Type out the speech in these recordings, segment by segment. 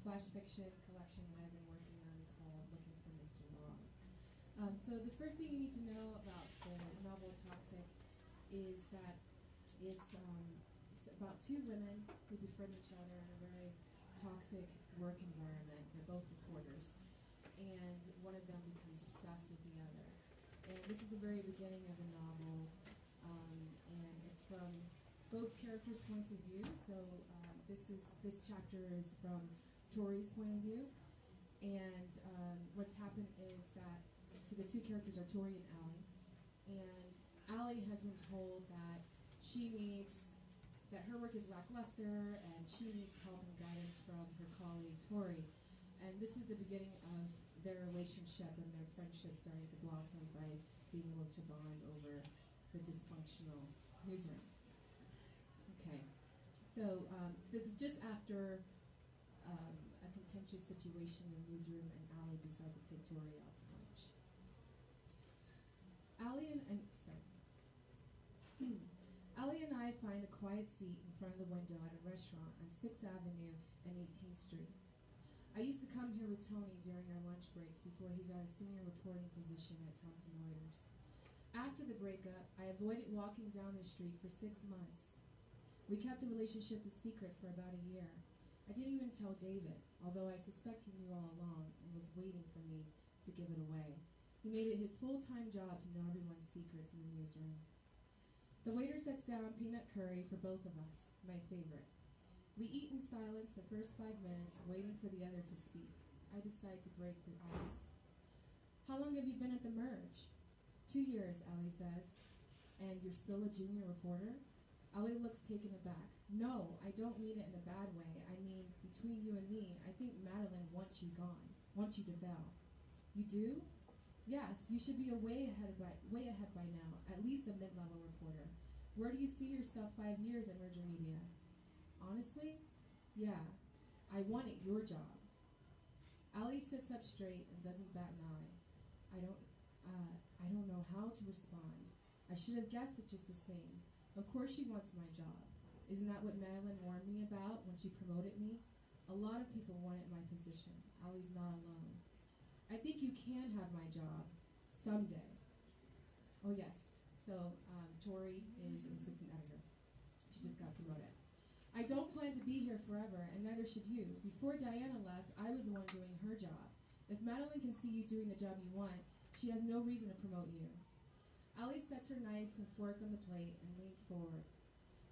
flash fiction collection that I've been working on called Looking for Mr. Wrong. So the first thing you need to know about the novel Toxic is that it's about two women who befriend each other in a very toxic work environment. They're both reporters, and one of them becomes obsessed with the other. And this is the very beginning of the novel, and it's from both characters' points of view. So this chapter is from Tori's point of view, and what's happened is that the two characters are Tori and Allie, and Allie has been told that that her work is lackluster and she needs help and guidance from her colleague Tori. And this is the beginning of their relationship and their friendship starting to blossom by being able to bond over the dysfunctional newsroom. Okay, so this is just after a contentious situation in the newsroom, and Allie decides to take Tori out to lunch. Allie and I find a quiet seat in front of the window at a restaurant on 6th Avenue and 18th Street. I used to come here with Tony during our lunch breaks before he got a senior reporting position at Thomson Reuters. After the breakup, I avoided walking down the street for 6 months. We kept the relationship a secret for about a year. I didn't even tell David, although I suspect he knew all along and was waiting for me to give it away. He made it his full-time job to know everyone's secrets in the newsroom. The waiter sets down peanut curry for both of us, my favorite. We eat in silence the first 5 minutes, waiting for the other to speak. I decide to break the ice. How long have you been at the Merge? 2 years, Allie says. And you're still a junior reporter? Allie looks taken aback. No, I don't mean it in a bad way. I mean, between you and me, I think Madeline wants you gone, wants you to fail. You do? Yes, you should be way ahead by now, at least a mid-level reporter. Where do you see yourself 5 years at Merger Media? Honestly? Yeah, I wanted your job. Allie sits up straight and doesn't bat an eye. I don't know how to respond. I should have guessed it just the same. Of course she wants my job. Isn't that what Madeline warned me about when she promoted me? A lot of people wanted my position. Allie's not alone. I think you can have my job someday. Oh yes, so Tori is an assistant editor. She just got promoted. I don't plan to be here forever, and neither should you. Before Diana left, I was the one doing her job. If Madeline can see you doing the job you want, she has no reason to promote you. Allie sets her knife and fork on the plate and leans forward.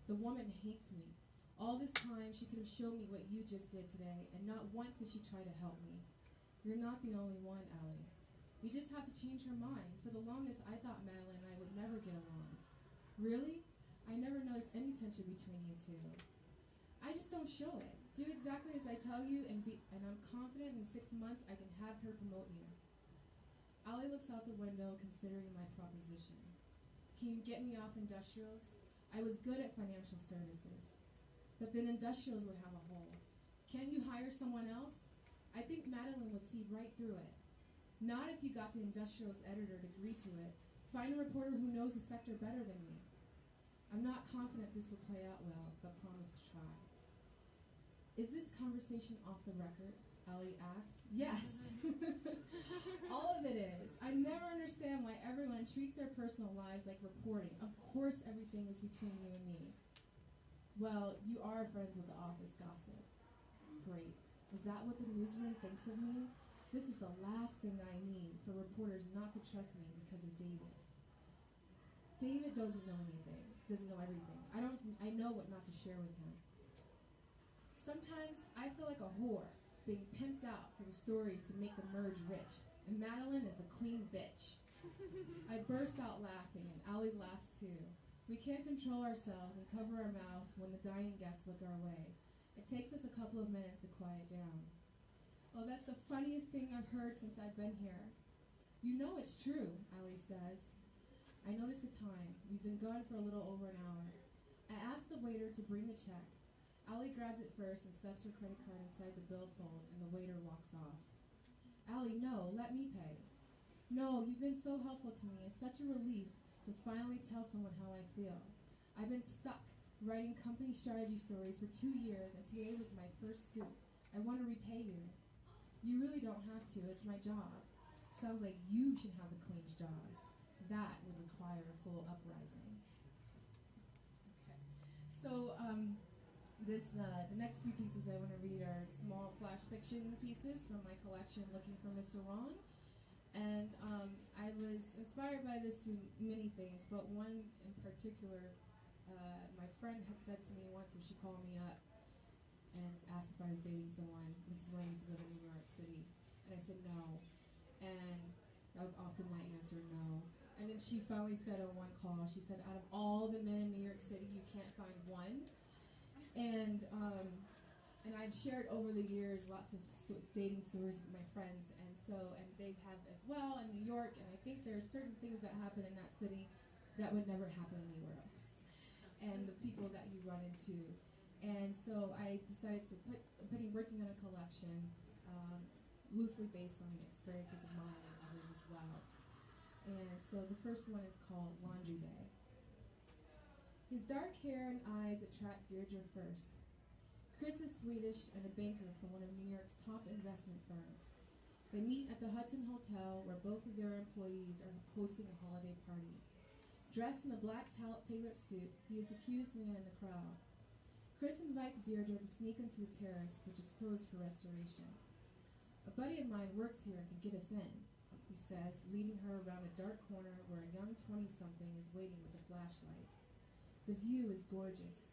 The woman hates me. All this time, she could have shown me what you just did today, and not once did she try to help me. You're not the only one, Allie. You just have to change her mind. For the longest, I thought Madeline and I would never get along. Really? I never noticed any tension between you two. I just don't show it. Do exactly as I tell you, and I'm confident in 6 months I can have her promote you. Allie looks out the window, considering my proposition. Can you get me off industrials? I was good at financial services. But then industrials would have a hole. Can't you hire someone else? I think Madeline would see right through it. Not if you got the industrials editor to agree to it. Find a reporter who knows the sector better than me. I'm not confident this will play out well, but promise to try. Is this conversation off the record? Allie asks. Yes. All of it is. I never understand why everyone treats their personal lives like reporting. Of course everything is between you and me. Well, you are friends with the office gossip. Great. Is that what the newsroom thinks of me? This is the last thing I need for reporters not to trust me because of David. David doesn't know anything, doesn't know everything. I know what not to share with him. Sometimes I feel like a whore being pimped out for the stories to make the Merge rich, and Madeline is the queen bitch. I burst out laughing, and Allie laughs too. We can't control ourselves and cover our mouths when the dining guests look our way. It takes us a couple of minutes to quiet down. Oh, that's the funniest thing I've heard since I've been here. You know it's true, Allie says. I notice the time. We've been gone for a little over an hour. I ask the waiter to bring the check. Allie grabs it first and stuffs her credit card inside the billfold, and the waiter walks off. Allie, no, let me pay. No, you've been so helpful to me. It's such a relief to finally tell someone how I feel. I've been stuck writing company strategy stories for 2 years, and today was my first scoop. I want to repay you. You really don't have to. It's my job. Sounds like you should have the queen's job. That would require a full uprising. Okay. So, the next few pieces I want to read are small flash fiction pieces from my collection, Looking for Mr. Wrong. And I was inspired by this through many things, but one in particular, my friend had said to me once when she called me up and asked if I was dating someone. This is when I used to live in New York City. And I said no. And that was often my answer, no. And then she finally said on one call, she said, out of all the men in New York City, you can't find one. And I've shared over the years lots of dating stories with my friends, and they have as well in New York, and I think there are certain things that happen in that city that would never happen anywhere else, and the people that you run into. And so I decided to working on a collection loosely based on the experiences of mine and others as well. And so the first one is called Laundry Day. His dark hair and eyes attract Deirdre first. Chris is Swedish and a banker from one of New York's top investment firms. They meet at the Hudson Hotel, where both of their employees are hosting a holiday party. Dressed in a black tailored suit, he is the cutest man in the crowd. Chris invites Deirdre to sneak onto the terrace, which is closed for restoration. A buddy of mine works here and can get us in, he says, leading her around a dark corner where a young 20-something is waiting with a flashlight. The view is gorgeous.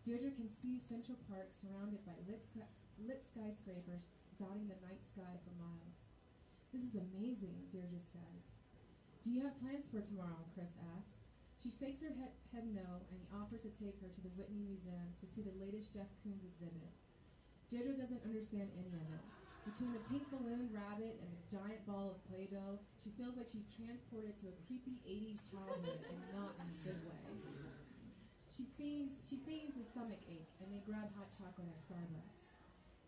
Deirdre can see Central Park surrounded by lit skyscrapers dotting the night sky for miles. This is amazing, Deirdre says. Do you have plans for tomorrow? Chris asks. She shakes her head no, and he offers to take her to the Whitney Museum to see the latest Jeff Koons exhibit. Deirdre doesn't understand any of it. Between the pink balloon rabbit and the giant ball of Play-Doh, she feels like she's transported to a creepy 80s childhood and not in a good way. She feigns a stomach ache, and they grab hot chocolate at Starbucks.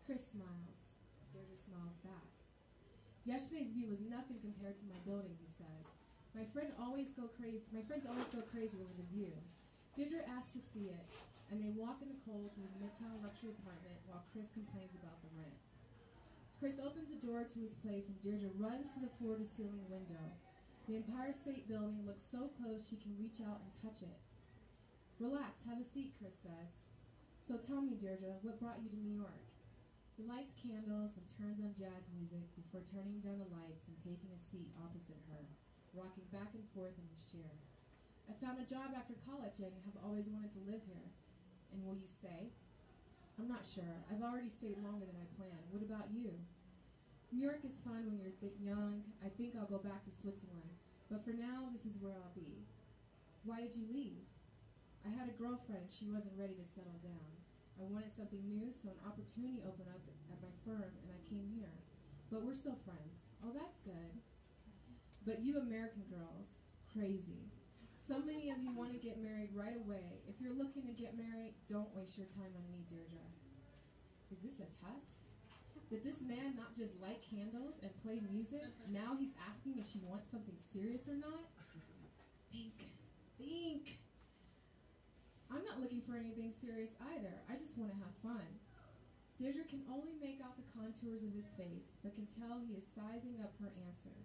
Chris smiles. Deirdre smiles back. Yesterday's view was nothing compared to my building, he says. My friends always go crazy over the view. Deirdre asks to see it, and they walk in the cold to his Midtown luxury apartment while Chris complains about the rent. Chris opens the door to his place, and Deirdre runs to the floor-to-ceiling window. The Empire State Building looks so close she can reach out and touch it. Relax, have a seat, Chris says. So tell me, Deirdre, what brought you to New York? He lights candles and turns on jazz music before turning down the lights and taking a seat opposite her, rocking back and forth in his chair. I found a job after college and have always wanted to live here. And will you stay? I'm not sure. I've already stayed longer than I planned. What about you? New York is fun when you're young. I think I'll go back to Switzerland. But for now, this is where I'll be. Why did you leave? I had a girlfriend. She wasn't ready to settle down. I wanted something new, so an opportunity opened up at my firm, and I came here. But we're still friends. Oh, that's good. But you American girls, crazy. So many of you want to get married right away. If you're looking to get married, don't waste your time on me, Deirdre. Is this a test? Did this man not just light candles and play music? Now he's asking if she wants something serious or not? Think. I'm not looking for anything serious either. I just want to have fun. Deirdre can only make out the contours of his face, but can tell he is sizing up her answer.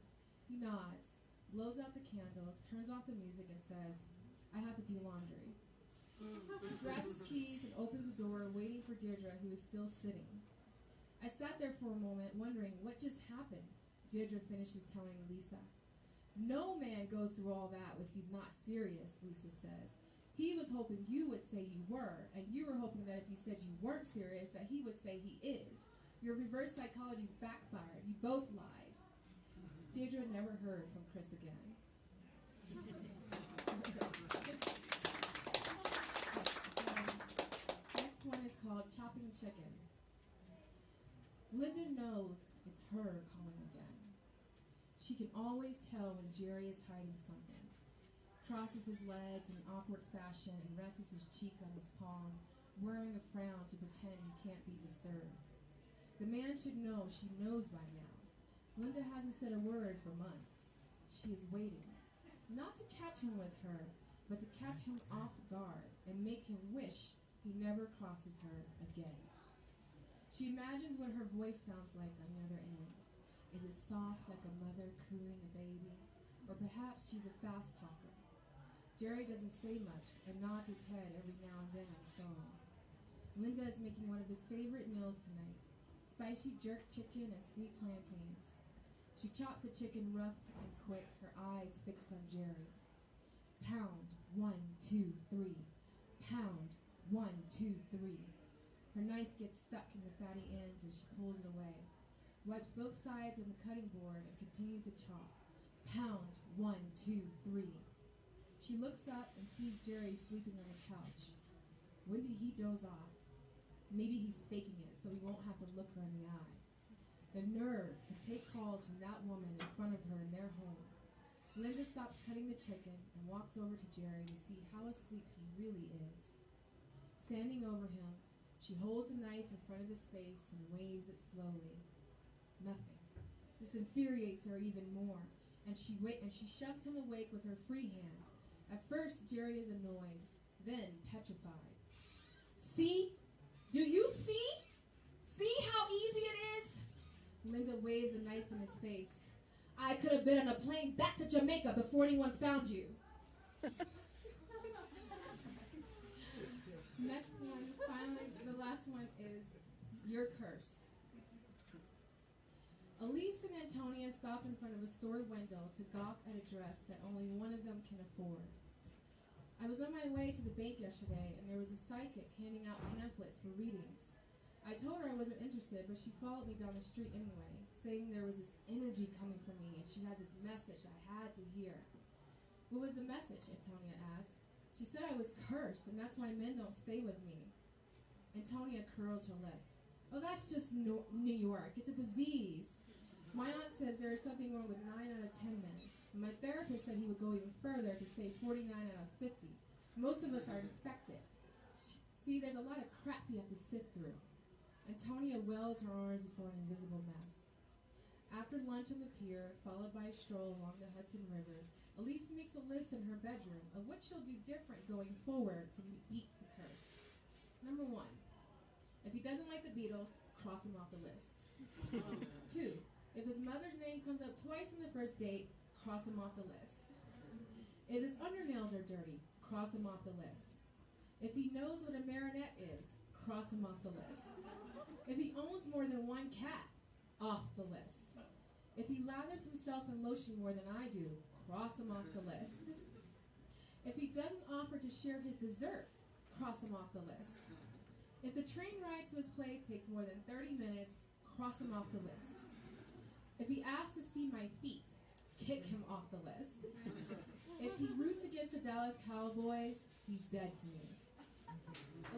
He nods, blows out the candles, turns off the music, and says, I have to do laundry. He grabs his keys and opens the door, waiting for Deirdre, who is still sitting. I sat there for a moment, wondering what just happened. Deirdre finishes telling Lisa. No man goes through all that if he's not serious, Lisa says. He was hoping you would say you were, and you were hoping that if you said you weren't serious, that he would say he is. Your reverse psychology's backfired. You both lied. Deirdre never heard from Chris again. Next one is called Chopping Chicken. Linda knows it's her calling again. She can always tell when Jerry is hiding something. Crosses his legs in an awkward fashion and rests his cheek on his palm, wearing a frown to pretend he can't be disturbed. The man should know she knows by now. Linda hasn't said a word for months. She is waiting, not to catch him with her, but to catch him off guard and make him wish he never crosses her again. She imagines what her voice sounds like on the other end. Is it soft like a mother cooing a baby? Or perhaps she's a fast talker. Jerry doesn't say much and nods his head every now and then on the phone. Linda is making one of his favorite meals tonight, spicy jerk chicken and sweet plantains. She chops the chicken rough and quick, her eyes fixed on Jerry. Pound, 1, 2, 3. Pound, 1, 2, 3. Her knife gets stuck in the fatty ends and she pulls it away, wipes both sides of the cutting board and continues to chop. Pound, 1, 2, 3. She looks up and sees Jerry sleeping on the couch. When did he doze off? Maybe he's faking it so he won't have to look her in the eye. The nerve to take calls from that woman in front of her in their home. Linda stops cutting the chicken and walks over to Jerry to see how asleep he really is. Standing over him, she holds the knife in front of his face and waves it slowly. Nothing. This infuriates her even more, and she shoves him awake with her free hand. At first, Jerry is annoyed, then petrified. See? Do you see? See how easy it is? Linda waves a knife in his face. I could have been on a plane back to Jamaica before anyone found you. Next one, finally, the last one is You're Cursed. Elise and Antonia stop in front of a store window to gawk at a dress that only one of them can afford. I was on my way to the bank yesterday, and there was a psychic handing out pamphlets for readings. I told her I wasn't interested, but she followed me down the street anyway, saying there was this energy coming from me, and she had this message I had to hear. What was the message? Antonia asked. She said I was cursed, and that's why men don't stay with me. Antonia curls her lips. Oh, that's just New York. It's a disease. My aunt says there is something wrong with 9 out of 10 men. And my therapist said he would go even further to say 49 out of 50. Most of us are infected. See, there's a lot of crap you have to sift through. Antonia welds her arms before an invisible mess. After lunch on the pier, followed by a stroll along the Hudson River, Elise makes a list in her bedroom of what she'll do different going forward to beat the curse. Number 1, if he doesn't like the Beatles, cross him off the list. 2, if his mother's name comes up twice in the first date, cross him off the list. If his undernails are dirty, cross him off the list. If he knows what a marionette is, cross him off the list. If he owns more than one cat, off the list. If he lathers himself in lotion more than I do, cross him off the list. If he doesn't offer to share his dessert, cross him off the list. If the train ride to his place takes more than 30 minutes, cross him off the list. If he asks to see my feet, kick him off the list. If he roots against the Dallas Cowboys, he's dead to me.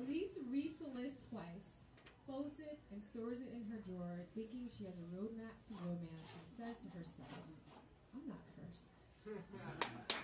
Elise reads the list twice, folds it, and stores it in her drawer, thinking she has a roadmap to romance, and says to herself,